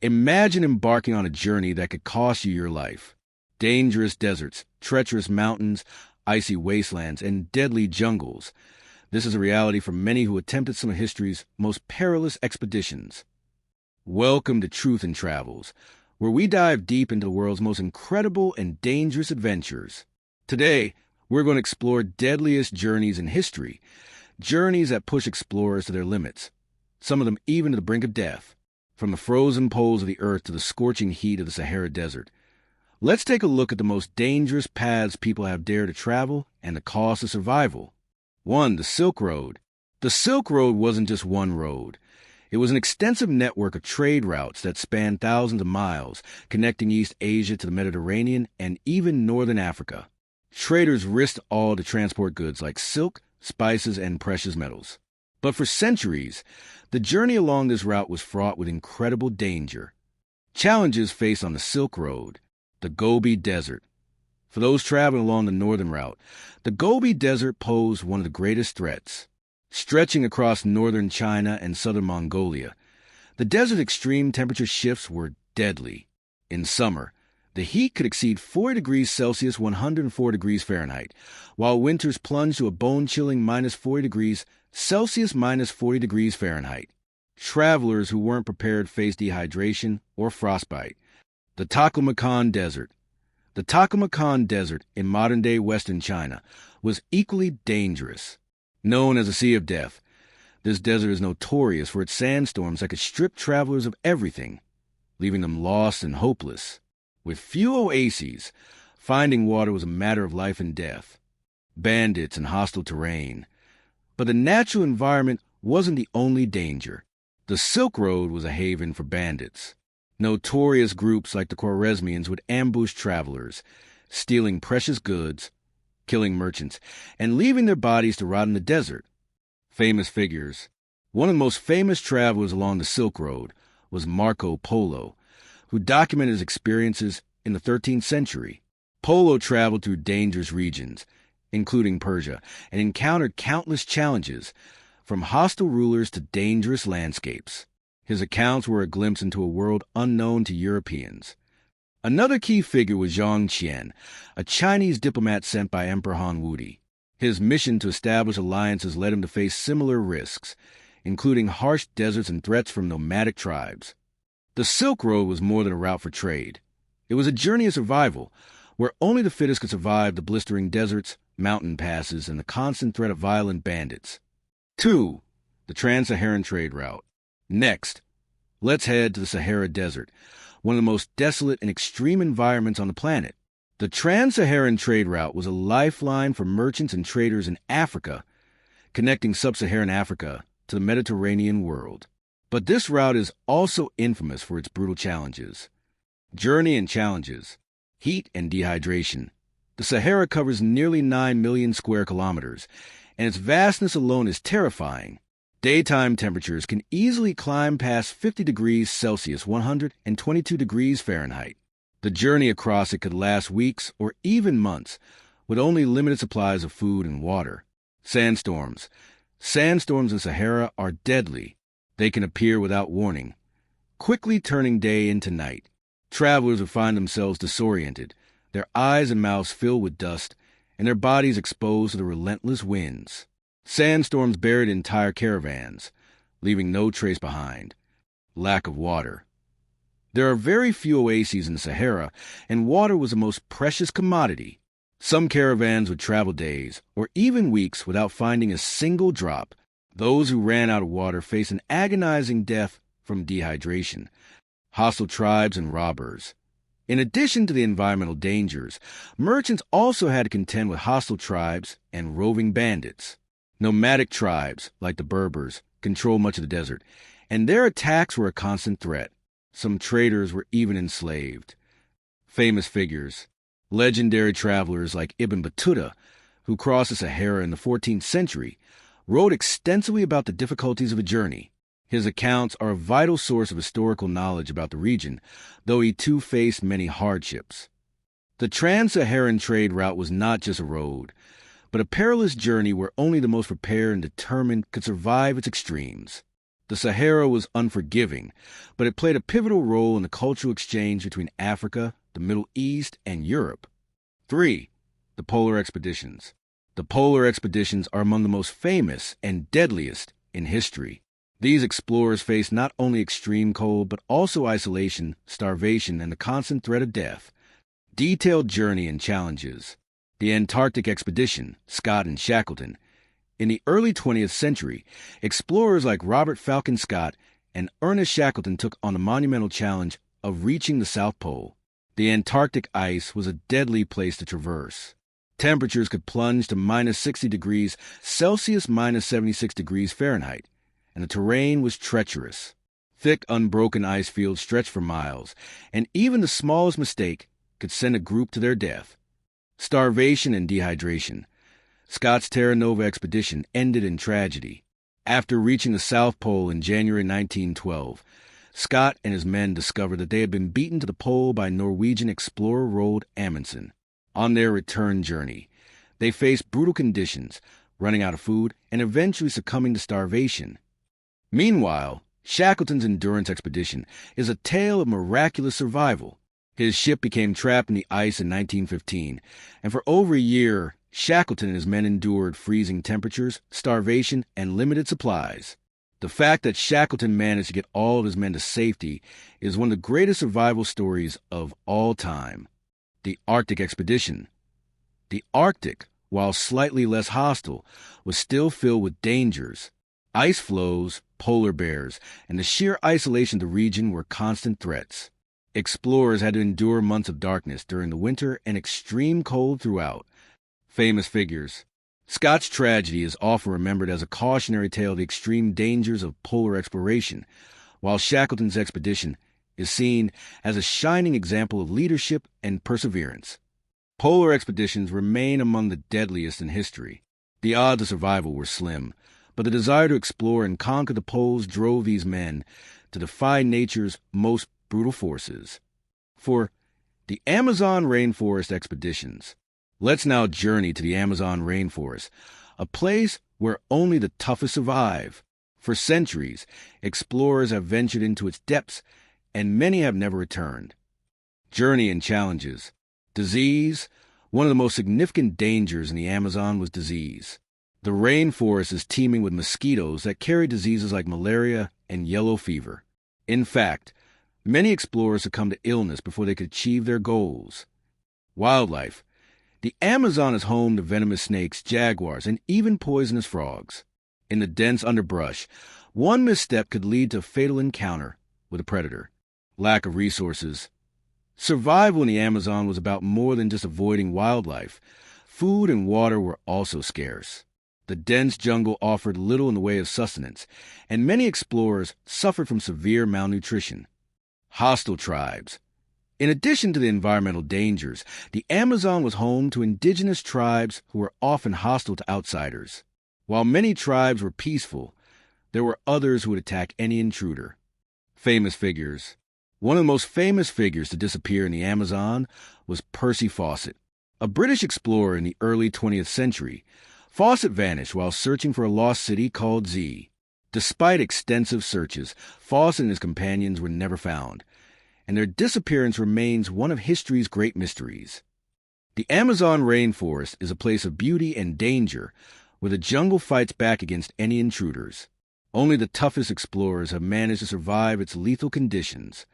Imagine embarking on a journey that could cost you your life. Dangerous deserts, treacherous mountains, icy wastelands, and deadly jungles. This is a reality for many who attempted some of history's most perilous expeditions. Welcome to Truth in Travels, where we dive deep into the world's most incredible and dangerous adventures. Today, we're going to explore deadliest journeys in history, journeys that push explorers to their limits, some of them even to the brink of death, from the frozen poles of the earth to the scorching heat of the Sahara Desert. Let's take a look at the most dangerous paths people have dared to travel and the cost of survival. 1. The Silk Road. The Silk Road wasn't just one road. It was an extensive network of trade routes that spanned thousands of miles, connecting East Asia to the Mediterranean and even northern Africa. Traders risked all to transport goods like silk, spices, and precious metals. But for centuries, the journey along this route was fraught with incredible danger. Challenges faced on the Silk Road. The Gobi Desert. For those traveling along the northern route, the Gobi Desert posed one of the greatest threats. Stretching across northern China and southern Mongolia, the desert's extreme temperature shifts were deadly. In summer, the heat could exceed 40 degrees Celsius, 104 degrees Fahrenheit, while winters plunged to a bone-chilling minus 40 degrees Celsius, minus 40 degrees Fahrenheit. Travelers who weren't prepared faced dehydration or frostbite. The Taklamakan Desert. The Taklamakan Desert in modern-day western China was equally dangerous. Known as a Sea of Death, this desert is notorious for its sandstorms that could strip travelers of everything, leaving them lost and hopeless. With few oases, finding water was a matter of life and death. Bandits and hostile terrain. But the natural environment wasn't the only danger. The Silk Road was a haven for bandits. Notorious groups like the Khwarezmians would ambush travelers, stealing precious goods, killing merchants, and leaving their bodies to rot in the desert. Famous figures. One of the most famous travelers along the Silk Road was Marco Polo, who documented his experiences in the 13th century. Polo traveled through dangerous regions, including Persia, and encountered countless challenges, from hostile rulers to dangerous landscapes. His accounts were a glimpse into a world unknown to Europeans. Another key figure was Zhang Qian, a Chinese diplomat sent by Emperor Han Wudi. His mission to establish alliances led him to face similar risks, including harsh deserts and threats from nomadic tribes. The Silk Road was more than a route for trade. It was a journey of survival, where only the fittest could survive the blistering deserts, mountain passes, and the constant threat of violent bandits. 2. The Trans-Saharan trade route. Next, let's head to the Sahara Desert, one of the most desolate and extreme environments on the planet. The Trans-Saharan trade route was a lifeline for merchants and traders in Africa, connecting sub-Saharan Africa to the Mediterranean world. But this route is also infamous for its brutal challenges. Journey and challenges. Heat and dehydration. The Sahara covers nearly 9 million square kilometers, and its vastness alone is terrifying. Daytime temperatures can easily climb past 50 degrees Celsius, 122 degrees Fahrenheit. The journey across it could last weeks or even months, with only limited supplies of food and water. Sandstorms. Sandstorms in Sahara are deadly. They can appear without warning, quickly turning day into night. Travelers would find themselves disoriented, their eyes and mouths filled with dust, and their bodies exposed to the relentless winds. Sandstorms buried entire caravans, leaving no trace behind. Lack of water. There are very few oases in the Sahara, and water was the most precious commodity. Some caravans would travel days, or even weeks, without finding a single drop. Those who ran out of water faced an agonizing death from dehydration. Hostile tribes and robbers. In addition to the environmental dangers, merchants also had to contend with hostile tribes and roving bandits. Nomadic tribes, like the Berbers, controlled much of the desert, and their attacks were a constant threat. Some traders were even enslaved. Famous figures. Legendary travelers like Ibn Battuta, who crossed the Sahara in the 14th century, wrote extensively about the difficulties of the journey. His accounts are a vital source of historical knowledge about the region, though he too faced many hardships. The Trans-Saharan trade route was not just a road, but a perilous journey where only the most prepared and determined could survive its extremes. The Sahara was unforgiving, but it played a pivotal role in the cultural exchange between Africa, the Middle East, and Europe. 3. The polar expeditions. The polar expeditions are among the most famous and deadliest in history. These explorers faced not only extreme cold, but also isolation, starvation, and the constant threat of death. Detailed journey and challenges. The Antarctic expedition, Scott and Shackleton. In the early 20th century, explorers like Robert Falcon Scott and Ernest Shackleton took on the monumental challenge of reaching the South Pole. The Antarctic ice was a deadly place to traverse. Temperatures could plunge to minus 60 degrees Celsius, minus 76 degrees Fahrenheit, and the terrain was treacherous. Thick, unbroken ice fields stretched for miles, and even the smallest mistake could send a group to their death. Starvation and dehydration. Scott's Terra Nova expedition ended in tragedy. After reaching the South Pole in January 1912, Scott and his men discovered that they had been beaten to the pole by Norwegian explorer Roald Amundsen. On their return journey, they faced brutal conditions, running out of food and eventually succumbing to starvation. Meanwhile, Shackleton's Endurance expedition is a tale of miraculous survival. His ship became trapped in the ice in 1915, and for over a year, Shackleton and his men endured freezing temperatures, starvation, and limited supplies. The fact that Shackleton managed to get all of his men to safety is one of the greatest survival stories of all time. The Arctic expedition. The Arctic, while slightly less hostile, was still filled with dangers. Ice floes, polar bears, and the sheer isolation of the region were constant threats. Explorers had to endure months of darkness during the winter and extreme cold throughout. Famous figures. Scott's tragedy is often remembered as a cautionary tale of the extreme dangers of polar exploration, while Shackleton's expedition is seen as a shining example of leadership and perseverance. Polar expeditions remain among the deadliest in history. The odds of survival were slim, but the desire to explore and conquer the poles drove these men to defy nature's most brutal forces. For the Amazon rainforest expeditions. Let's now journey to the Amazon rainforest, a place where only the toughest survive. For centuries, explorers have ventured into its depths, and many have never returned. Journey and challenges. Disease. One of the most significant dangers in the Amazon was disease. The rainforest is teeming with mosquitoes that carry diseases like malaria and yellow fever. In fact, many explorers succumb to illness before they could achieve their goals. Wildlife. The Amazon is home to venomous snakes, jaguars, and even poisonous frogs. In the dense underbrush, one misstep could lead to a fatal encounter with a predator. Lack of resources. Survival in the Amazon was about more than just avoiding wildlife. Food and water were also scarce. The dense jungle offered little in the way of sustenance, and many explorers suffered from severe malnutrition. Hostile tribes. In addition to the environmental dangers, the Amazon was home to indigenous tribes who were often hostile to outsiders. While many tribes were peaceful, there were others who would attack any intruder. Famous figures. One of the most famous figures to disappear in the Amazon was Percy Fawcett. A British explorer in the early 20th century, Fawcett vanished while searching for a lost city called Z. Despite extensive searches, Fawcett and his companions were never found, and their disappearance remains one of history's great mysteries. The Amazon rainforest is a place of beauty and danger, where the jungle fights back against any intruders. Only the toughest explorers have managed to survive its lethal conditions.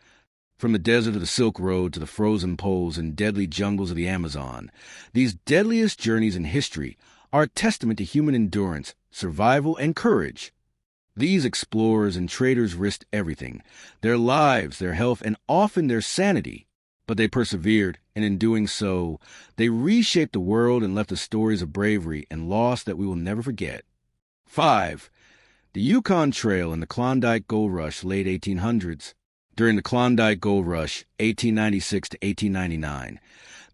From the desert of the Silk Road to the frozen poles and deadly jungles of the Amazon, these deadliest journeys in history are a testament to human endurance, survival, and courage. These explorers and traders risked everything, their lives, their health, and often their sanity. But they persevered, and in doing so, they reshaped the world and left us stories of bravery and loss that we will never forget. 5. The Yukon Trail and the Klondike Gold Rush, late 1800s. During the Klondike Gold Rush, 1896 to 1899,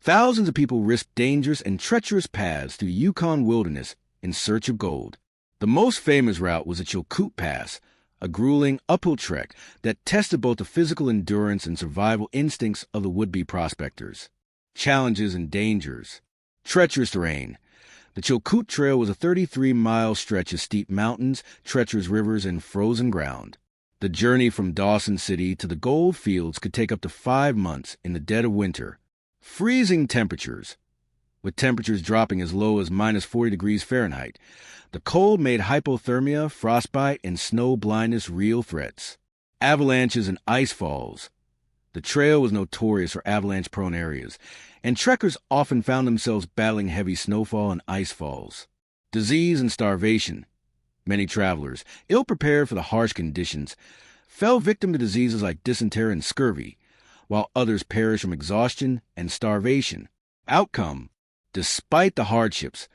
thousands of people risked dangerous and treacherous paths through Yukon wilderness in search of gold. The most famous route was the Chilkoot Pass, a grueling uphill trek that tested both the physical endurance and survival instincts of the would-be prospectors. Challenges and dangers. Treacherous terrain. The Chilkoot Trail was a 33-mile stretch of steep mountains, treacherous rivers, and frozen ground. The journey from Dawson City to the gold fields could take up to 5 months in the dead of winter. Freezing temperatures, with temperatures dropping as low as minus 40 degrees Fahrenheit. The cold made hypothermia, frostbite, and snow blindness real threats. Avalanches and ice falls. The trail was notorious for avalanche-prone areas, and trekkers often found themselves battling heavy snowfall and ice falls. Disease and starvation. Many travelers, ill-prepared for the harsh conditions, fell victim to diseases like dysentery and scurvy, while others perished from exhaustion and starvation. Outcome: despite the hardships,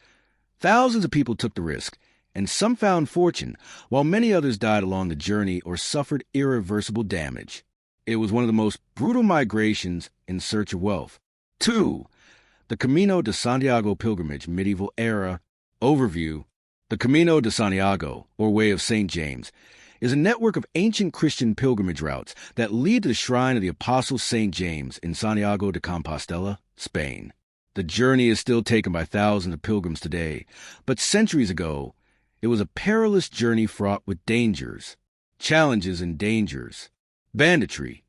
thousands of people took the risk, and some found fortune, while many others died along the journey or suffered irreversible damage. It was one of the most brutal migrations in search of wealth. 2. The Camino de Santiago pilgrimage, medieval era. Overview. The Camino de Santiago, or Way of St. James, is a network of ancient Christian pilgrimage routes that lead to the shrine of the Apostle St. James in Santiago de Compostela, Spain. The journey is still taken by thousands of pilgrims today, but centuries ago, it was a perilous journey fraught with dangers, challenges, and dangers. Banditry.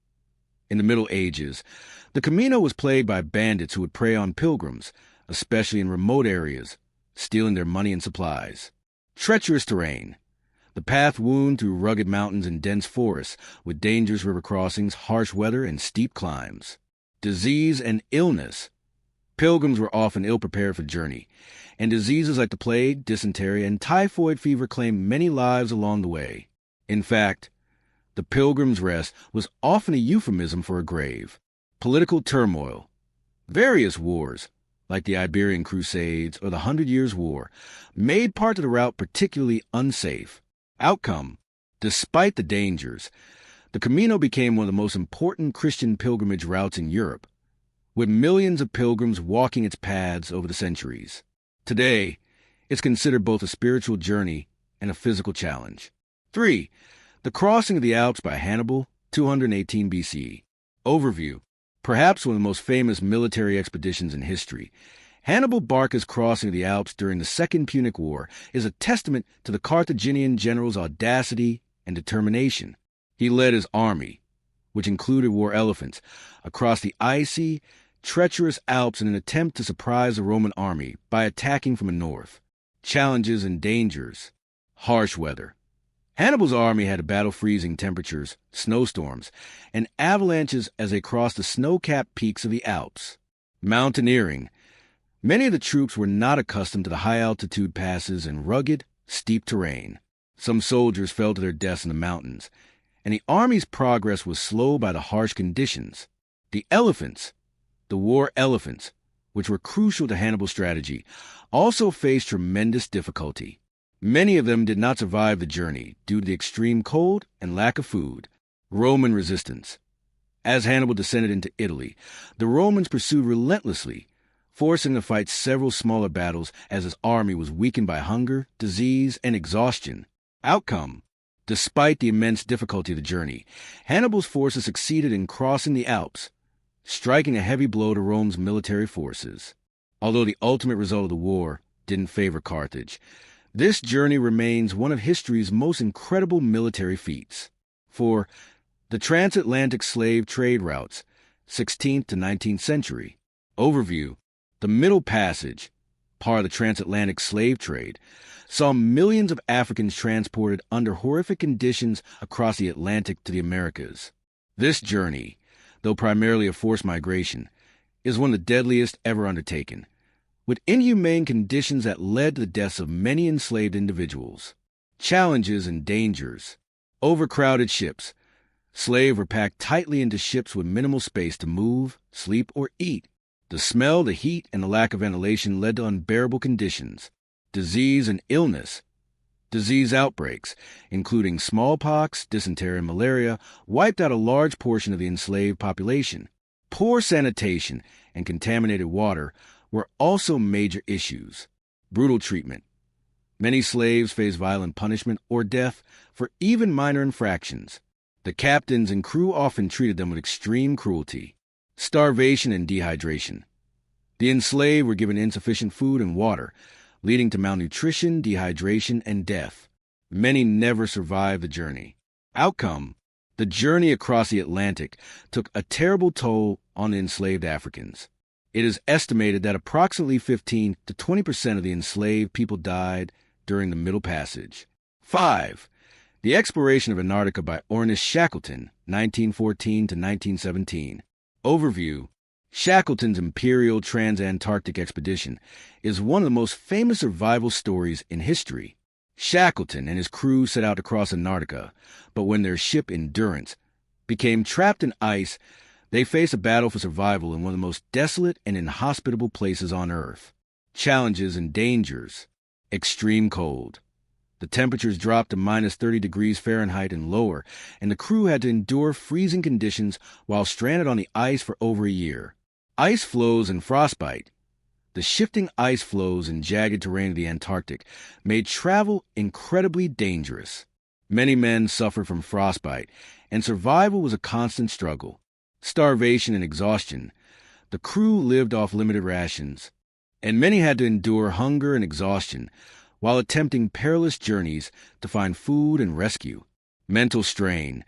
In the Middle Ages, the Camino was plagued by bandits who would prey on pilgrims, especially in remote areas, stealing their money and supplies. Treacherous terrain. The path wound through rugged mountains and dense forests, with dangerous river crossings, harsh weather, and steep climbs. Disease and illness. Pilgrims were often ill-prepared for the journey, and diseases like the plague, dysentery, and typhoid fever claimed many lives along the way. In fact, the Pilgrim's Rest was often a euphemism for a grave. Political turmoil. Various wars, like the Iberian Crusades or the 100 Years' War, made part of the route particularly unsafe. Outcome: despite the dangers, the Camino became one of the most important Christian pilgrimage routes in Europe, with millions of pilgrims walking its paths over the centuries. Today, it's considered both a spiritual journey and a physical challenge. 3. The crossing of the Alps by Hannibal, 218 BCE. Overview. Perhaps one of the most famous military expeditions in history, Hannibal Barca's crossing of the Alps during the Second Punic War is a testament to the Carthaginian general's audacity and determination. He led his army, which included war elephants, across the icy, treacherous Alps in an attempt to surprise the Roman army by attacking from the north. Challenges and dangers. Harsh weather. Hannibal's army had to battle freezing temperatures, snowstorms, and avalanches as they crossed the snow-capped peaks of the Alps. Mountaineering. Many of the troops were not accustomed to the high-altitude passes and rugged, steep terrain. Some soldiers fell to their deaths in the mountains, and the army's progress was slowed by the harsh conditions. The elephants, the war elephants, which were crucial to Hannibal's strategy, also faced tremendous difficulty. Many of them did not survive the journey due to the extreme cold and lack of food. Roman resistance. As Hannibal descended into Italy, the Romans pursued relentlessly, forcing him to fight several smaller battles as his army was weakened by hunger, disease, and exhaustion. Outcome. Despite the immense difficulty of the journey, Hannibal's forces succeeded in crossing the Alps, striking a heavy blow to Rome's military forces. Although the ultimate result of the war didn't favor Carthage, this journey remains one of history's most incredible military feats. 4. The transatlantic slave trade routes, 16th to 19th century. Overview. The Middle Passage, part of the transatlantic slave trade, saw millions of Africans transported under horrific conditions across the Atlantic to the Americas. This journey, though primarily a forced migration, is one of the deadliest ever undertaken, with inhumane conditions that led to the deaths of many enslaved individuals. Challenges and dangers. Overcrowded ships. Slaves were packed tightly into ships with minimal space to move, sleep, or eat. The smell, the heat, and the lack of ventilation led to unbearable conditions. Disease and illness. Disease outbreaks, including smallpox, dysentery, and malaria, wiped out a large portion of the enslaved population. Poor sanitation and contaminated water were also major issues. Brutal treatment. Many slaves faced violent punishment or death for even minor infractions. The captains and crew often treated them with extreme cruelty. Starvation and dehydration. The enslaved were given insufficient food and water, leading to malnutrition, dehydration, and death. Many never survive the journey. Outcome: the journey across the Atlantic took a terrible toll on the enslaved Africans. It is estimated that approximately 15 to 20% of the enslaved people died during the Middle Passage. 5. The exploration of Antarctica by Ernest Shackleton, 1914 to 1917. Overview: Shackleton's Imperial Trans-Antarctic expedition is one of the most famous survival stories in history. Shackleton and his crew set out to cross Antarctica, but when their ship Endurance became trapped in ice, they faced a battle for survival in one of the most desolate and inhospitable places on Earth. Challenges and dangers: extreme cold. The temperatures dropped to minus 30 degrees Fahrenheit and lower, and the crew had to endure freezing conditions while stranded on the ice for over a year. Ice floes and frostbite. The shifting ice floes and jagged terrain of the Antarctic made travel incredibly dangerous. Many men suffered from frostbite, and survival was a constant struggle. Starvation and exhaustion. The crew lived off limited rations, and many had to endure hunger and exhaustion while attempting perilous journeys to find food and rescue. Mental strain.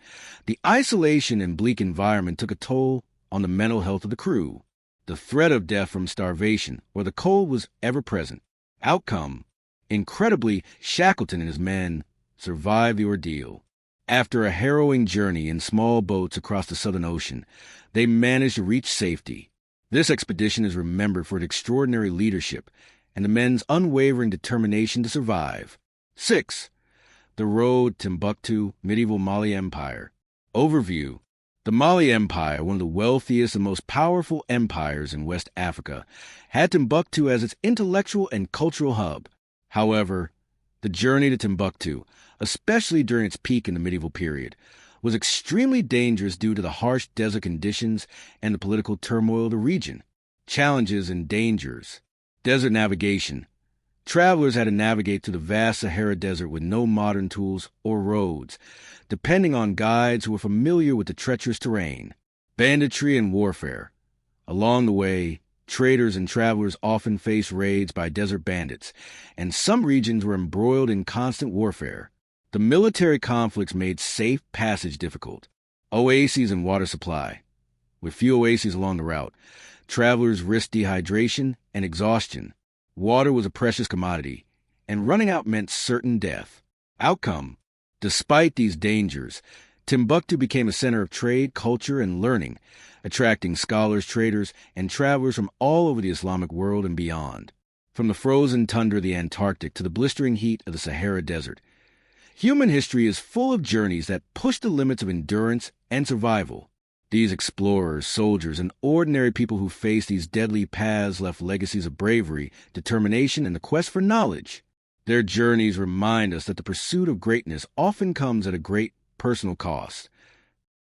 The isolation and bleak environment took a toll on the mental health of the crew. The threat of death from starvation or the cold was ever present. Outcome: incredibly, Shackleton and his men survived the ordeal. After a harrowing journey in small boats across the Southern Ocean, they managed to reach safety. This expedition is remembered for its extraordinary leadership and the men's unwavering determination to survive. 6. The Road to Timbuktu, Medieval Mali Empire. Overview: the Mali Empire, one of the wealthiest and most powerful empires in West Africa, had Timbuktu as its intellectual and cultural hub. However, the journey to Timbuktu, especially during its peak in the medieval period, was extremely dangerous due to the harsh desert conditions and the political turmoil of the region. Challenges and dangers. Desert navigation. Travelers had to navigate through the vast Sahara Desert with no modern tools or roads, depending on guides who were familiar with the treacherous terrain. Banditry and warfare. Along the way, traders and travelers often faced raids by desert bandits, and some regions were embroiled in constant warfare. The military conflicts made safe passage difficult. Oases and water supply. With few oases along the route, travelers risked dehydration and exhaustion. Water was a precious commodity, and running out meant certain death. Outcome: despite these dangers, Timbuktu became a center of trade, culture, and learning, attracting scholars, traders, and travelers from all over the Islamic world and beyond. From the frozen tundra of the Antarctic to the blistering heat of the Sahara Desert, human history is full of journeys that push the limits of endurance and survival. These explorers, soldiers, and ordinary people who faced these deadly paths left legacies of bravery, determination, and the quest for knowledge. Their journeys remind us that the pursuit of greatness often comes at a great personal cost.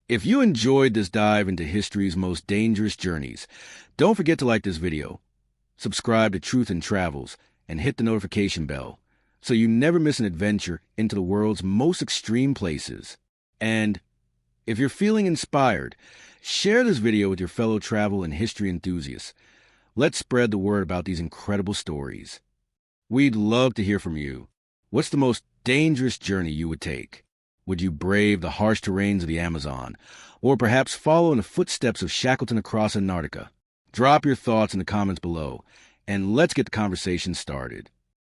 If you enjoyed this dive into history's most dangerous journeys, don't forget to like this video, subscribe to Truth in Travels, and hit the notification bell so you never miss an adventure into the world's most extreme places. And if you're feeling inspired, share this video with your fellow travel and history enthusiasts. Let's spread the word about these incredible stories. We'd love to hear from you. What's the most dangerous journey you would take? Would you brave the harsh terrains of the Amazon, or perhaps follow in the footsteps of Shackleton across Antarctica? Drop your thoughts in the comments below, and let's get the conversation started.